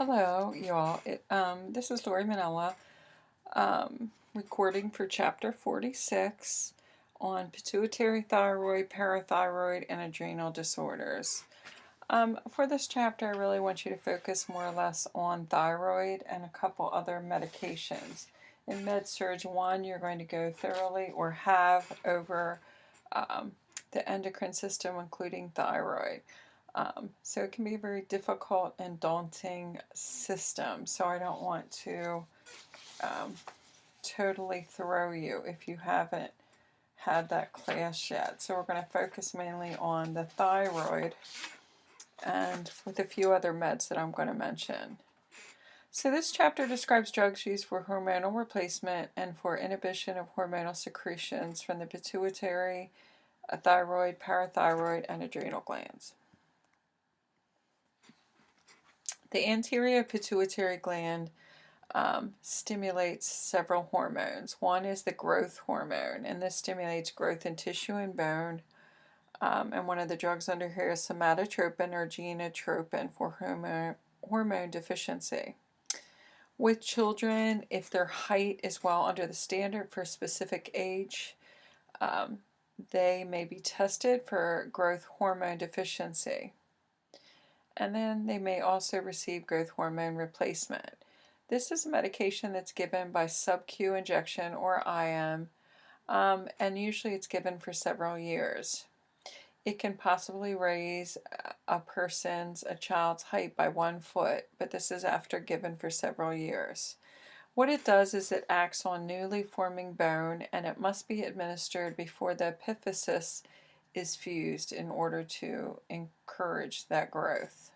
Hello, y'all. This is Lori Manella, recording for Chapter 46 on pituitary, thyroid, parathyroid, and adrenal disorders. For this chapter, I really want you to focus more or less on thyroid and a couple other medications. In Med-Surg 1, you're going to go thoroughly or have over um, the endocrine system, including thyroid. So it can be a very difficult and daunting system. So I don't want to um, totally throw you if you haven't had that class yet. So we're going to focus mainly on the thyroid and with a few other meds that I'm going to mention. So this chapter describes drugs used for hormonal replacement and for inhibition of hormonal secretions from the pituitary, thyroid, parathyroid, and adrenal glands. The anterior pituitary gland stimulates several hormones. One is the growth hormone, and this stimulates growth in tissue and bone. And one of the drugs under here is somatotropin or genotropin for hormone deficiency. With children, if their height is well under the standard for a specific age, they may be tested for growth hormone deficiency. And then they may also receive growth hormone replacement. This is a medication that's given by sub-Q injection or IM, and usually it's given for several years. It can possibly raise a child's height by 1 foot, but this is after given for several years. What it does is it acts on newly forming bone, and it must be administered before the epiphysis is fused in order to encourage that growth.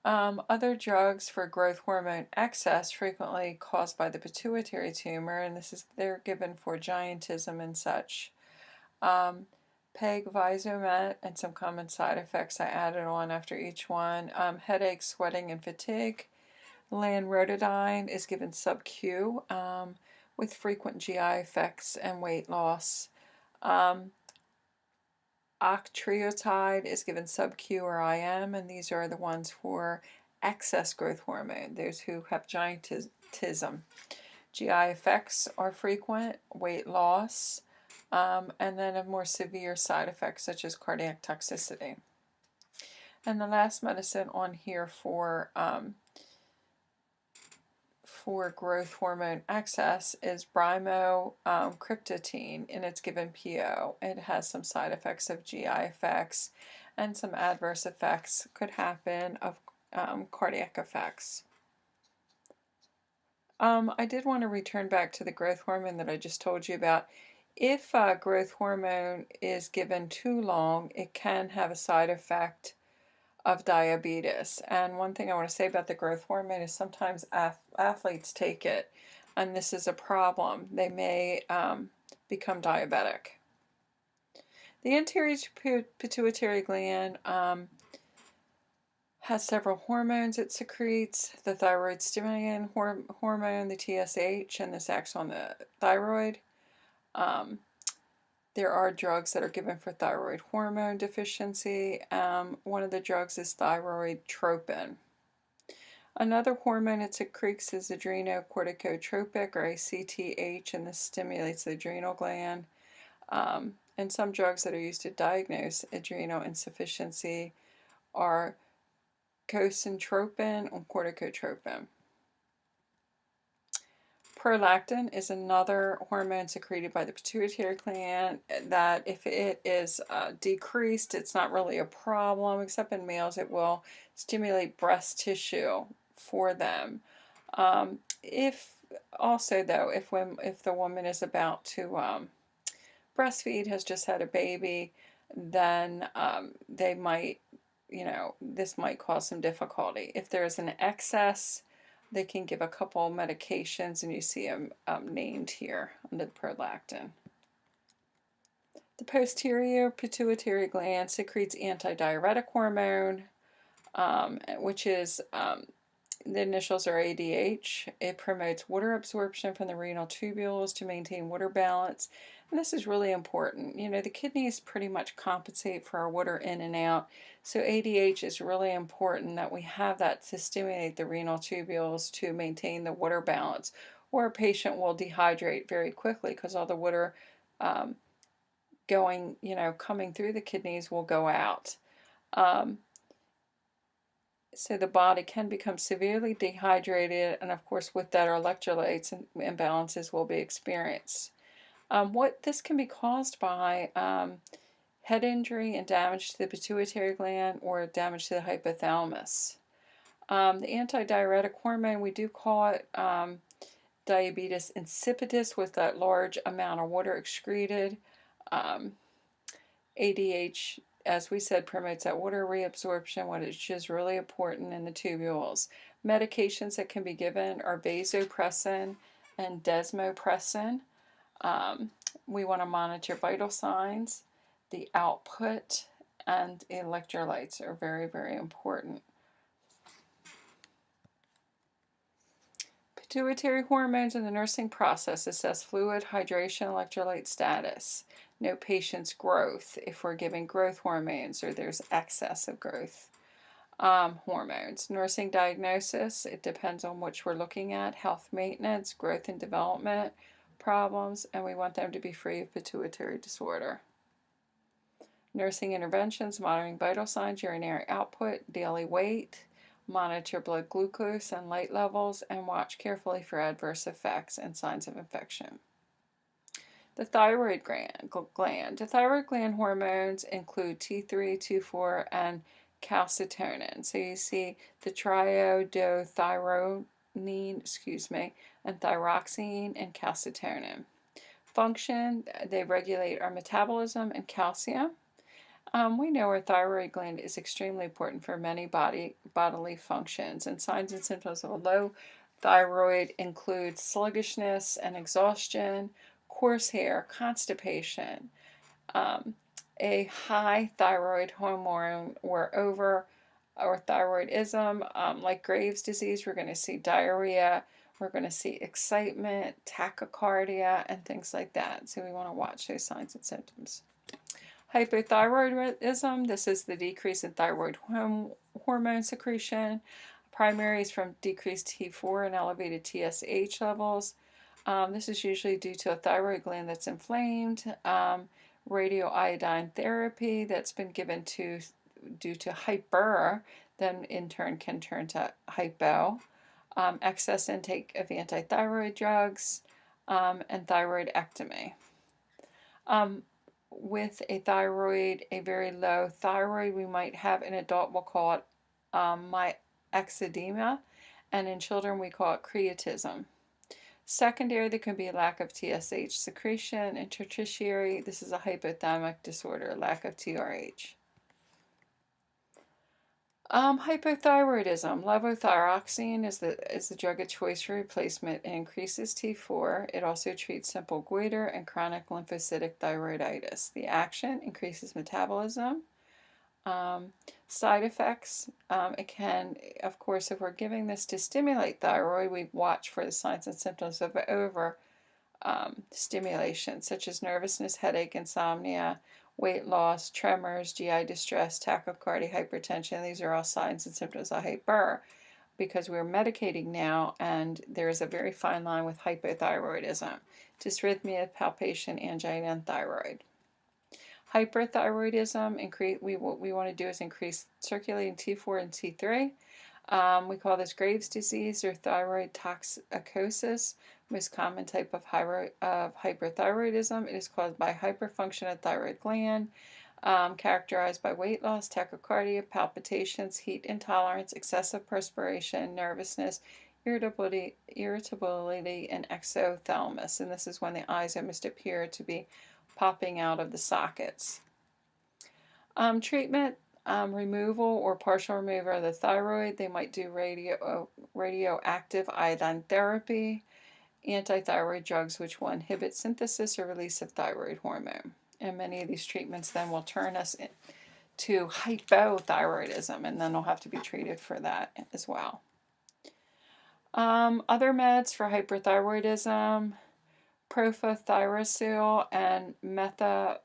Other drugs for growth hormone excess frequently caused by the pituitary tumor, and they're given for giantism and such. Peg-Visomet and some common side effects I added on after each one. Headache, sweating, and fatigue. Lanreotidine is given sub-Q with frequent GI effects and weight loss. Octreotide is given sub-Q or IM, and these are the ones for excess growth hormone, those who have giantism. GI effects are frequent, weight loss, and then a more severe side effects such as cardiac toxicity. And the last medicine on here for growth hormone excess is bromocryptotine, and it's given PO. It has some side effects of GI effects, and some adverse effects could happen of cardiac effects. I did want to return back to the growth hormone that I just told you about. If growth hormone is given too long, it can have a side effect of diabetes. And one thing I want to say about the growth hormone is sometimes athletes take it, and this is a problem. They may become diabetic. The anterior pituitary gland has several hormones it secretes. The thyroid stimulating hormone, the TSH, and this acts on the thyroid. There are drugs that are given for thyroid hormone deficiency. One of the drugs is thyroid-tropin. Another hormone it secretes is adrenocorticotropic, or ACTH, and this stimulates the adrenal gland. And some drugs that are used to diagnose adrenal insufficiency are concentropin or corticotropin. Prolactin is another hormone secreted by the pituitary gland that if it is decreased, it's not really a problem, except in males it will stimulate breast tissue for them. If the woman is about to breastfeed, has just had a baby, then they might, this might cause some difficulty. If there is an excess, they can give a couple medications, and you see them named here under the prolactin. The posterior pituitary gland secretes antidiuretic hormone, which is the initials are ADH. It promotes water absorption from the renal tubules to maintain water balance. And this is really important. You know, the kidneys pretty much compensate for our water in and out. So ADH is really important that we have that to stimulate the renal tubules to maintain the water balance. Or a patient will dehydrate very quickly because all the water coming through the kidneys will go out. So the body can become severely dehydrated, and of course with that our electrolytes and imbalances will be experienced. What this can be caused by head injury and damage to the pituitary gland or damage to the hypothalamus. The antidiuretic hormone, we do call it diabetes insipidus, with that large amount of water excreted. ADH, as we said, promotes that water reabsorption, which is really important in the tubules. Medications that can be given are vasopressin and desmopressin. We want to monitor vital signs. The output and electrolytes are very, very important. Pituitary hormones in the nursing process assess fluid, hydration, electrolyte status. Note patient's growth if we're giving growth hormones or there's excess of growth hormones. Nursing diagnosis, it depends on which we're looking at. Health maintenance, growth and development problems, and we want them to be free of pituitary disorder. Nursing interventions, monitoring vital signs, urinary output, daily weight, monitor blood glucose and light levels, and watch carefully for adverse effects and signs of infection. The thyroid gland. The thyroid gland hormones include T3, T4, and calcitonin. So you see the triiodothyronine, and thyroxine and calcitonin. Function, they regulate our metabolism and calcium. We know our thyroid gland is extremely important for many bodily functions, and signs and symptoms of a low thyroid include sluggishness and exhaustion, coarse hair, constipation. A high thyroid hormone or over or thyroidism, like Graves' disease, we're going to see diarrhea, we're going to see excitement, tachycardia, and things like that. So we want to watch those signs and symptoms. Hypothyroidism, this is the decrease in thyroid hormone secretion. Primary is from decreased T4 and elevated TSH levels. This is usually due to a thyroid gland that's inflamed. Radioiodine therapy that's been given due to hyper, then in turn can turn to hypo. Excess intake of antithyroid drugs, and thyroidectomy. With a very low thyroid, we might have, in adult we'll call it myxedema, and in children we call it creatism. Secondary, there can be a lack of TSH secretion, and tertiary, this is a hypothalamic disorder, lack of TRH. Hypothyroidism. Levothyroxine is the drug of choice for replacement. It increases T4. It also treats simple goiter and chronic lymphocytic thyroiditis. The action increases metabolism. Side effects, it can, of course, if we're giving this to stimulate thyroid, we watch for the signs and symptoms of over stimulation, such as nervousness, headache, insomnia, weight loss, tremors, GI distress, tachycardia, hypertension. These are all signs and symptoms of hyper, because we're medicating now, and there is a very fine line with hypothyroidism. Dysrhythmia, palpation, angina, and thyroid. Hyperthyroidism, what we want to do is increase circulating T4 and T3. We call this Graves' disease or thyroid toxicosis. Most common type of hyperthyroidism. It is caused by hyperfunction of the thyroid gland, characterized by weight loss, tachycardia, palpitations, heat intolerance, excessive perspiration, nervousness, irritability, and exophthalmos. And this is when the eyes almost appear to be popping out of the sockets. Treatment, removal or partial removal of the thyroid. They might do radioactive iodine therapy, antithyroid drugs which will inhibit synthesis or release of thyroid hormone. And many of these treatments then will turn us to hypothyroidism, and then they'll have to be treated for that as well. Other meds for hyperthyroidism, profothyroxyl and methimazole.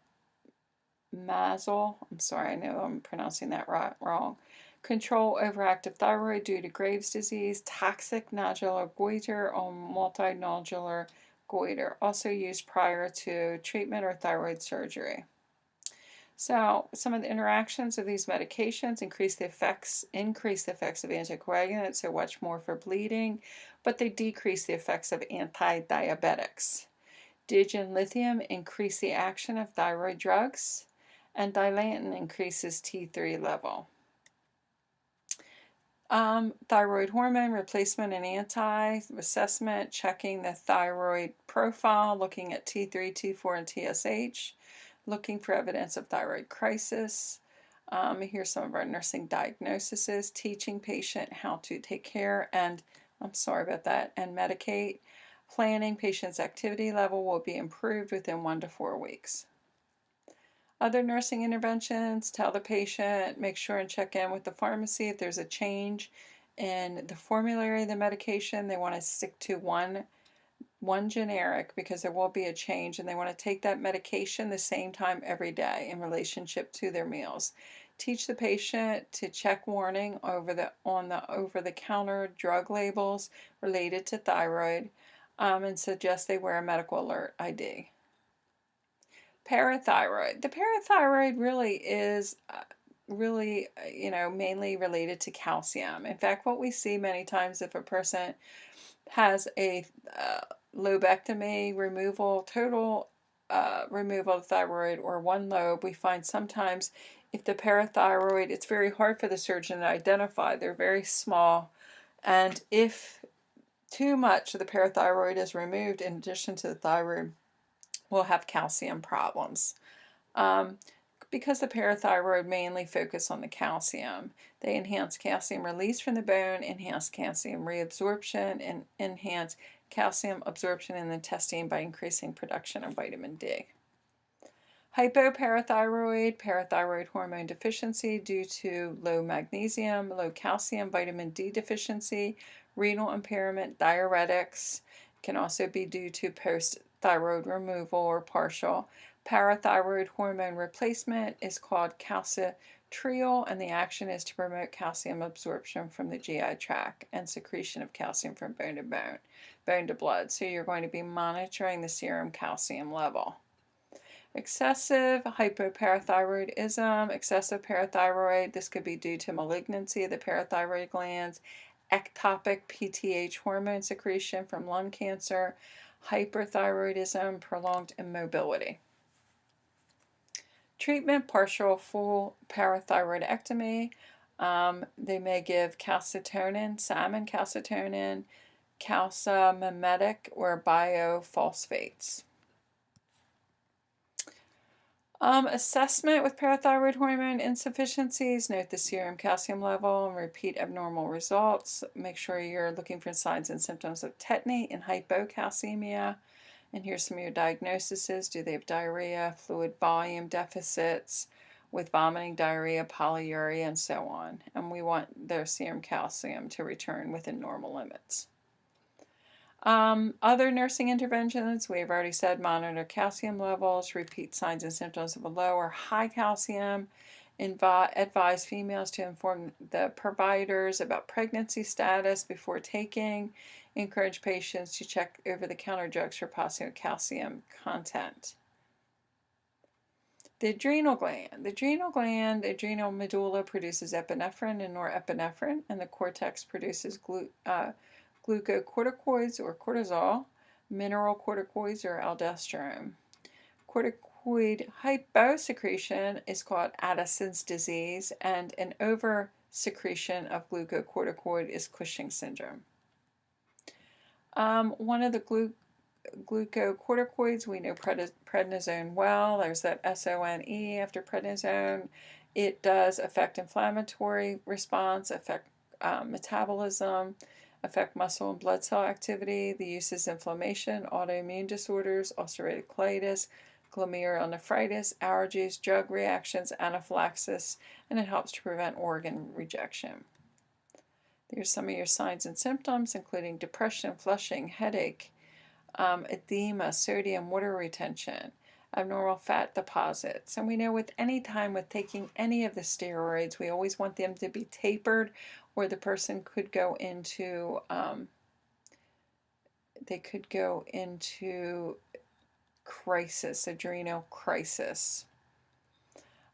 I'm sorry, I know I'm pronouncing that wrong. Control overactive thyroid due to Graves' disease, toxic nodular goiter or multinodular goiter, also used prior to treatment or thyroid surgery. So some of the interactions of these medications increase the effects of anticoagulants, so watch more for bleeding, but they decrease the effects of anti-diabetics. Dig and lithium increase the action of thyroid drugs, and dilantin increases T3 level. Thyroid hormone replacement and anti-assessment, checking the thyroid profile, looking at T3, T4, and TSH, looking for evidence of thyroid crisis. Here's some of our nursing diagnoses, teaching patient how to take care and, I'm sorry about that, and medicate. Planning patient's activity level will be improved within 1 to 4 weeks. Other nursing interventions, tell the patient, make sure and check in with the pharmacy if there's a change in the formulary of the medication. They want to stick to one generic because there will be a change, and they want to take that medication the same time every day in relationship to their meals. Teach the patient to check warning on the over-the-counter drug labels related to thyroid, and suggest they wear a medical alert ID. Parathyroid. The parathyroid really is mainly related to calcium. In fact, what we see many times if a person has a lobectomy, total removal of thyroid or one lobe, we find sometimes if the parathyroid, it's very hard for the surgeon to identify. They're very small, and if too much of the parathyroid is removed in addition to the thyroid, we'll have calcium problems. Because the parathyroid mainly focus on the calcium, they enhance calcium release from the bone, enhance calcium reabsorption, and enhance calcium absorption in the intestine by increasing production of vitamin D. Hypoparathyroid, parathyroid hormone deficiency due to low magnesium, low calcium, vitamin D deficiency, renal impairment, diuretics. It can also be due to post-thyroid removal or partial. Parathyroid hormone replacement is called calcitriol, and the action is to promote calcium absorption from the GI tract and secretion of calcium from bone to blood. So you're going to be monitoring the serum calcium level. Excessive hypoparathyroidism, excessive parathyroid, this could be due to malignancy of the parathyroid glands, ectopic PTH hormone secretion from lung cancer, hyperthyroidism, prolonged immobility. Treatment, partial, full parathyroidectomy. They may give calcitonin, salmon calcitonin, calcimimetic, or biophosphates. Assessment with parathyroid hormone insufficiencies. Note the serum calcium level and repeat abnormal results. Make sure you're looking for signs and symptoms of tetany and hypocalcemia. And here's some of your diagnoses. Do they have diarrhea, fluid volume deficits with vomiting, diarrhea, polyuria, and so on? And we want their serum calcium to return within normal limits. Other nursing interventions, we've already said monitor calcium levels, repeat signs and symptoms of a low or high calcium, advise females to inform the providers about pregnancy status before taking, encourage patients to check over-the-counter drugs for possible calcium content. The adrenal gland. The adrenal medulla produces epinephrine and norepinephrine, and the cortex produces glucocorticoids or cortisol, mineralocorticoids or aldosterone. Corticoid hyposecretion is called Addison's disease, and an oversecretion of glucocorticoid is Cushing syndrome. One of the glucocorticoids, we know prednisone well. There's that SONE after prednisone. It does affect inflammatory response, affect metabolism, affect muscle and blood cell activity. The use is inflammation, autoimmune disorders, ulcerative colitis, glomerulonephritis, allergies, drug reactions, anaphylaxis, and it helps to prevent organ rejection. The Here's some of your signs and symptoms, including depression, flushing, headache, edema, sodium, water retention, abnormal fat deposits. And we know with any time with taking any of the steroids, we always want them to be tapered, or the person could go into crisis, adrenal crisis.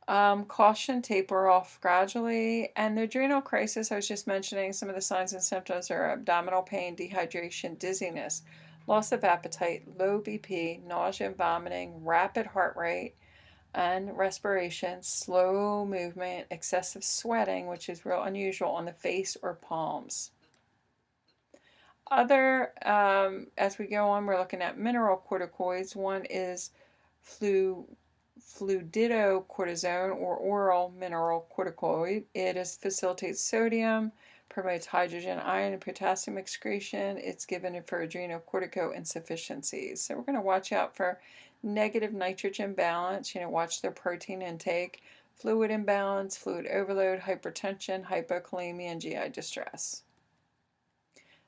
Caution, taper off gradually. And the adrenal crisis, I was just mentioning, some of the signs and symptoms are abdominal pain, dehydration, dizziness, loss of appetite, low BP, nausea and vomiting, rapid heart rate and respiration, slow movement, excessive sweating, which is real unusual on the face or palms. As we go on, we're looking at mineralocorticoids. One is fluididocortisone, or oral mineralocorticoid. It facilitates sodium, promotes hydrogen, iron, and potassium excretion. It's given for adrenocortico insufficiencies. So we're going to watch out for negative nitrogen balance, watch their protein intake, fluid imbalance, fluid overload, hypertension, hypokalemia, and GI distress.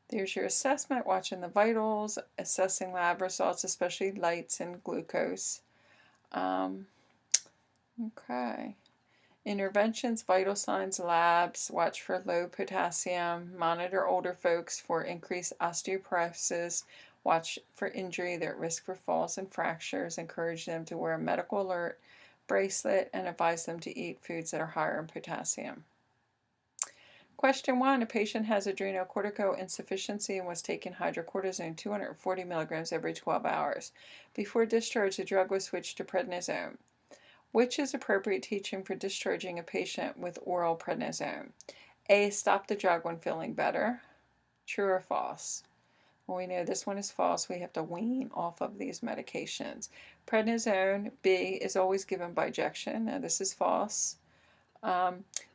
There's your assessment, watching the vitals, assessing lab results, especially lights and glucose. Okay. Interventions, vital signs, labs, watch for low potassium, monitor older folks for increased osteoporosis, watch for injury, they're at risk for falls and fractures, encourage them to wear a medical alert bracelet, and advise them to eat foods that are higher in potassium. Question 1. A patient has adrenocortico insufficiency and was taking hydrocortisone 240 milligrams every 12 hours. Before discharge, the drug was switched to prednisone. Which is appropriate teaching for discharging a patient with oral prednisone? A. Stop the drug when feeling better. True or false? Well, we know this one is false. We have to wean off of these medications. Prednisone, B, is always given by injection. Now, this is false.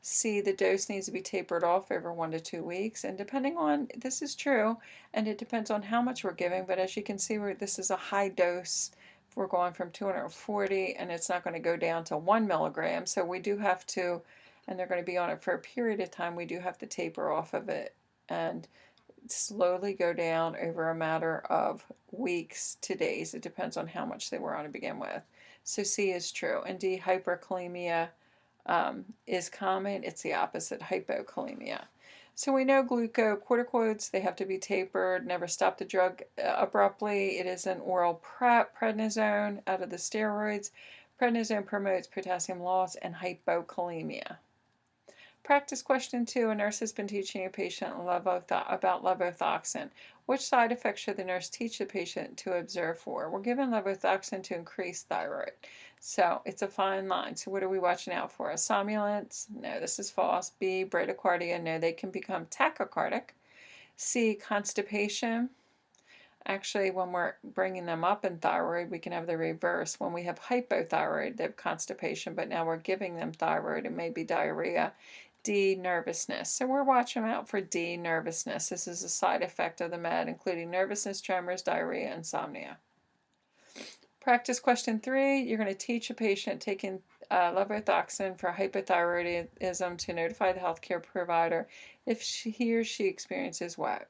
C, the dose needs to be tapered off over 1 to 2 weeks, and depending on, this is true, and it depends on how much we're giving, but as you can see, this is a high dose. We're going from 240, and it's not going to go down to 1 milligram, so we do have to, and they're going to be on it for a period of time, we do have to taper off of it and slowly go down over a matter of weeks to days. It depends on how much they were on to begin with. So C is true. And D, hyperkalemia is common. It's the opposite, hypokalemia. So we know glucocorticoids, they have to be tapered, never stop the drug abruptly. It is an oral prednisone out of the steroids. Prednisone promotes potassium loss and hypokalemia. Practice question 2. A nurse has been teaching a patient about levothyroxine. Which side effects should the nurse teach the patient to observe for? We're given levothyroxine to increase thyroid. So it's a fine line. So what are we watching out for? Somnolence? No, this is false. B, bradycardia? No, they can become tachycardic. C, constipation? Actually, when we're bringing them up in thyroid, we can have the reverse. When we have hypothyroid, they have constipation, but now we're giving them thyroid. It may be diarrhea. D, nervousness. So we're watching out for D, nervousness. This is a side effect of the med, including nervousness, tremors, diarrhea, insomnia. Practice question 3. You're going to teach a patient taking levothyroxine for hypothyroidism to notify the healthcare provider if he or she experiences what?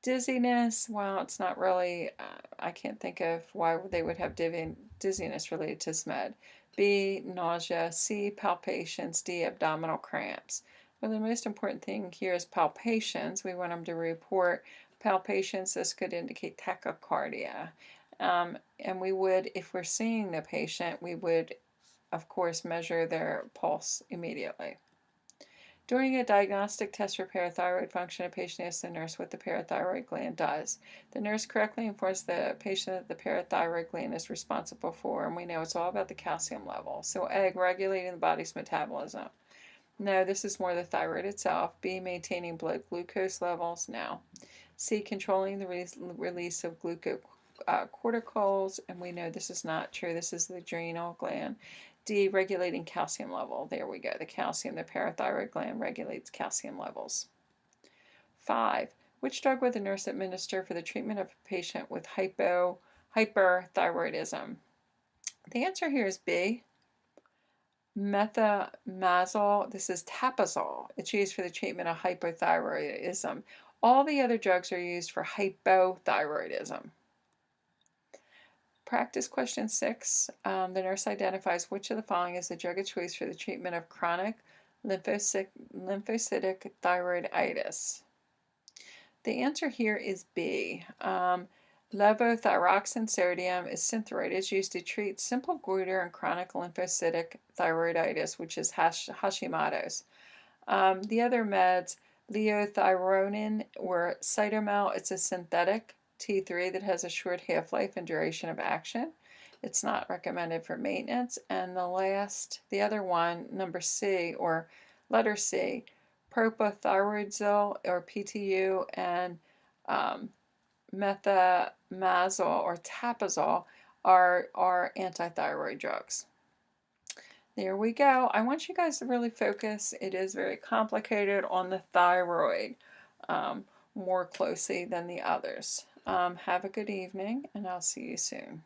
Dizziness. Well, it's not really, I can't think of why they would have dizziness related to SMED. B, nausea. C, palpitations. D, abdominal cramps. Well, the most important thing here is palpitations. We want them to report palpitations. This could indicate tachycardia. And we would, if we're seeing the patient, we would, of course, measure their pulse immediately. During a diagnostic test for parathyroid function, a patient asks the nurse what the parathyroid gland does. The nurse correctly informs the patient that the parathyroid gland is responsible for, and we know it's all about the calcium level. So A, regulating the body's metabolism. No, this is more the thyroid itself. B, maintaining blood glucose levels. No. C, controlling the release of glucocorticols, and we know this is not true. This is the adrenal gland. D, regulating calcium level. There we go. The calcium, the parathyroid gland regulates calcium levels. 5. Which drug would the nurse administer for the treatment of a patient with hyperthyroidism? The answer here is B, Methimazole, this is tapazole. It's used for the treatment of hypothyroidism. All the other drugs are used for hypothyroidism. Practice question 6. The nurse identifies which of the following is the drug of choice for the treatment of chronic lymphocytic thyroiditis. The answer here is B. Levothyroxine sodium is Synthroid. It's used to treat simple goiter and chronic lymphocytic thyroiditis, which is Hashimoto's. The other meds, leothyronine or Cytomel, it's a synthetic T3 that has a short half-life and duration of action. It's not recommended for maintenance. And the other one, number C, or letter C, propylthyroxine or PTU, and methimazole or tapazole are anti-thyroid drugs. There we go. I want you guys to really focus. It is very complicated on the thyroid more closely than the others. Have a good evening, and I'll see you soon.